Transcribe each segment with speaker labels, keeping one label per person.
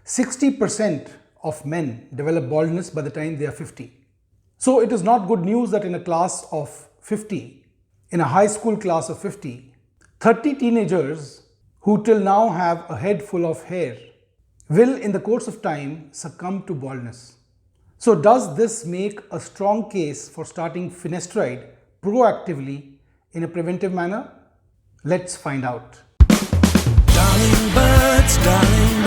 Speaker 1: 60% of men develop baldness by the time they are 50. So it is not good news that in a class of 50, in a high school class of 50, 30 teenagers who till now have a head full of hair will in the course of time succumb to baldness. So does this make a strong case for starting finasteride proactively in a preventive manner? Let's find out.
Speaker 2: Darling birds, I'm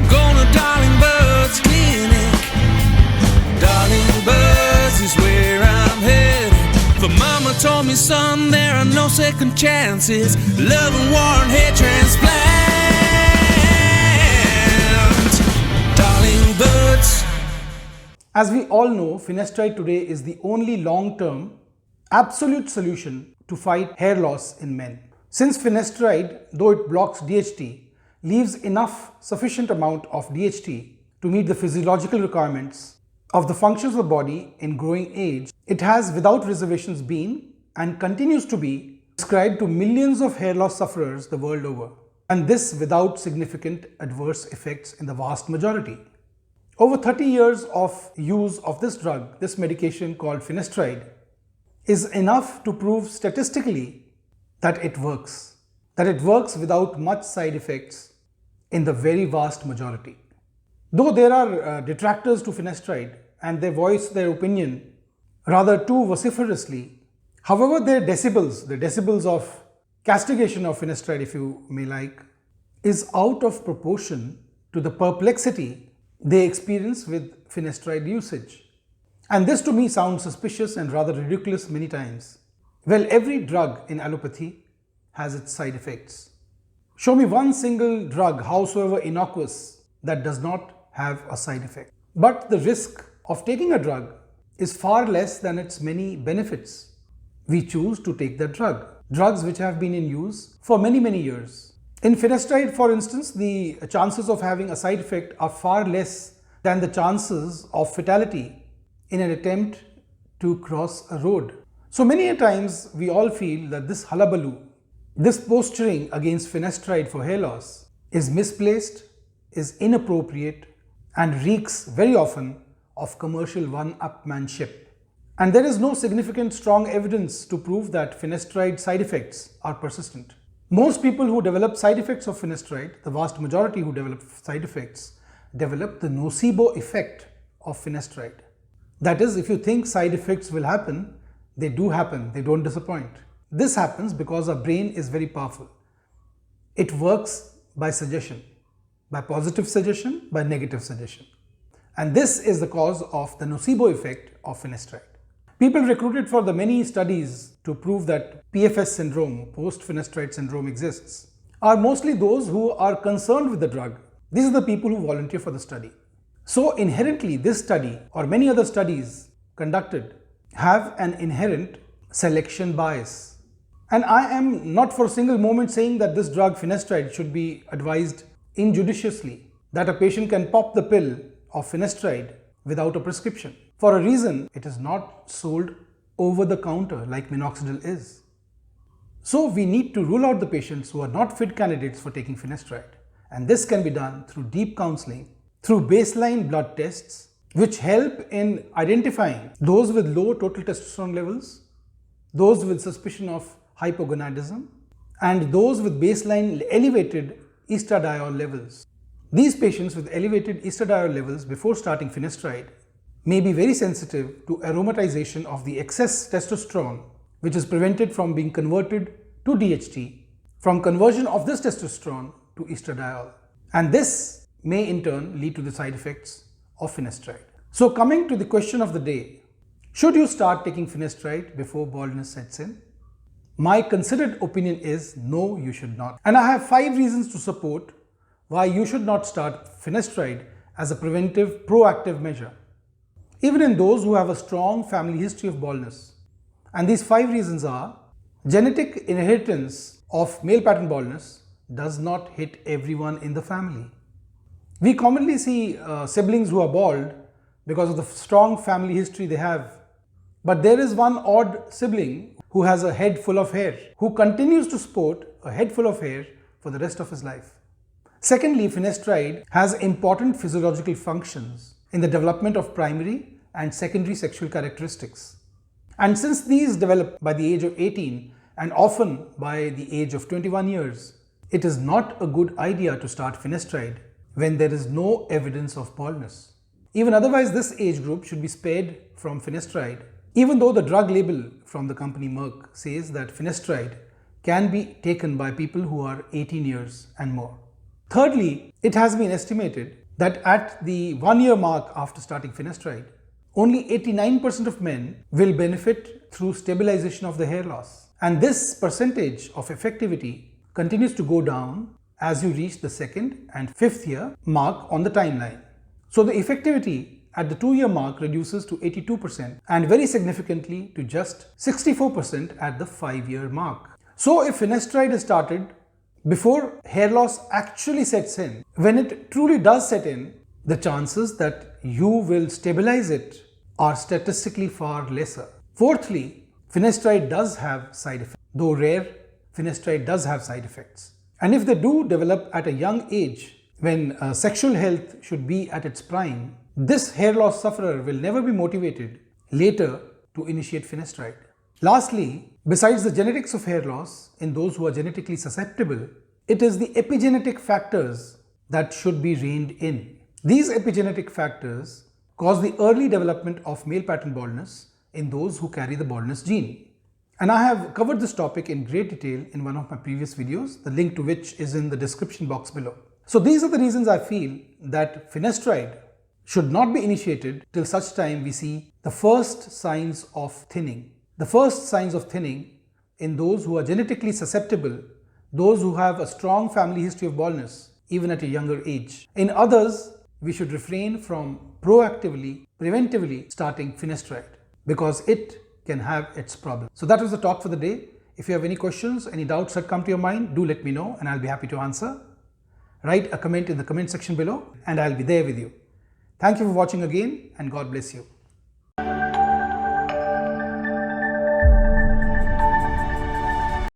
Speaker 2: gonna Darling Birds Clinic. Darling Birds is where I'm headed. For mama told me, son, there are no second chances. Love and war and hair transplant. Darling Birds.
Speaker 1: As we all know, finasteride today is the only long-term absolute solution to fight hair loss in men. Since finasteride, though it blocks DHT, leaves enough sufficient amount of DHT to meet the physiological requirements of the functions of the body in growing age, it has without reservations been and continues to be prescribed to millions of hair loss sufferers the world over, and this without significant adverse effects in the vast majority. Over 30 years of use of this drug, this medication called finasteride, is enough to prove statistically that it works without much side effects in the very vast majority. Though there are detractors to finasteride and they voice their opinion rather too vociferously, however their decibels, the decibels of castigation of finasteride, if you may like, is out of proportion to the perplexity they experience with finasteride usage. And this to me sounds suspicious and rather ridiculous many times. Well, every drug in allopathy has its side effects. Show me one single drug, howsoever innocuous, that does not have a side effect. But the risk of taking a drug is far less than its many benefits. We choose to take that drug. Drugs which have been in use for many, many years. In finasteride, for instance, the chances of having a side effect are far less than the chances of fatality in an attempt to cross a road. So many a times we all feel that this hullabaloo, this posturing against finasteride for hair loss is misplaced, is inappropriate, and reeks very often of commercial one-upmanship. And there is no significant strong evidence to prove that finasteride side effects are persistent. Most people who develop side effects of finasteride, the vast majority who develop side effects, develop the nocebo effect of finasteride. That is, if you think side effects will happen, they do happen, they don't disappoint. This happens because our brain is very powerful. It works by suggestion, by positive suggestion, by negative suggestion. And this is the cause of the nocebo effect of finasteride. People recruited for the many studies to prove that PFS syndrome, post-finasteride syndrome, exists, are mostly those who are concerned with the drug. These are the people who volunteer for the study. So inherently, this study or many other studies conducted have an inherent selection bias. And I am not for a single moment saying that this drug finasteride should be advised injudiciously, that a patient can pop the pill of finasteride without a prescription. For a reason, it is not sold over the counter like minoxidil is. So we need to rule out the patients who are not fit candidates for taking finasteride. And this can be done through deep counseling, through baseline blood tests, which help in identifying those with low total testosterone levels, those with suspicion of hypogonadism, and those with baseline elevated estradiol levels. These patients with elevated estradiol levels before starting finasteride may be very sensitive to aromatization of the excess testosterone, which is prevented from being converted to DHT, from conversion of this testosterone to estradiol. And this may in turn lead to the side effects of finasteride. So coming to the question of the day, should you start taking finasteride before baldness sets in? My considered opinion is no, you should not. And I have 5 reasons to support why you should not start finasteride as a preventive, proactive measure, even in those who have a strong family history of baldness. And these 5 reasons are: genetic inheritance of male pattern baldness does not hit everyone in the family. We commonly see siblings who are bald because of the strong family history they have. But there is one odd sibling who has a head full of hair, who continues to sport a head full of hair for the rest of his life. Secondly, finasteride has important physiological functions in the development of primary and secondary sexual characteristics. And since these develop by the age of 18 and often by the age of 21 years, it is not a good idea to start finasteride when there is no evidence of baldness. Even otherwise, this age group should be spared from finasteride, even though the drug label from the company Merck says that finasteride can be taken by people who are 18 years and more. Thirdly, it has been estimated that at the 1-year mark after starting finasteride, only 89% of men will benefit through stabilization of the hair loss. And this percentage of effectivity continues to go down as you reach the 2nd and 5th year mark on the timeline. So the effectivity at the 2-year mark reduces to 82% and very significantly to just 64% at the 5-year mark. So if finasteride is started before hair loss actually sets in, when it truly does set in, the chances that you will stabilize it are statistically far lesser. Fourthly, finasteride does have side effects. Though rare, finasteride does have side effects. And if they do develop at a young age, when sexual health should be at its prime, this hair loss sufferer will never be motivated later to initiate finasteride. Lastly, besides the genetics of hair loss in those who are genetically susceptible, it is the epigenetic factors that should be reined in. These epigenetic factors cause the early development of male pattern baldness in those who carry the baldness gene. And I have covered this topic in great detail in one of my previous videos, the link to which is in the description box below. So these are the reasons I feel that finasteride should not be initiated till such time we see the first signs of thinning. The first signs of thinning in those who are genetically susceptible, those who have a strong family history of baldness, even at a younger age. In others, we should refrain from proactively, preventively starting finasteride because it can have its problems. So that was the talk for the day. If you have any questions, any doubts that come to your mind, do let me know and I'll be happy to answer. Write a comment in the comment section below and I'll be there with you. Thank you for watching again and God bless you.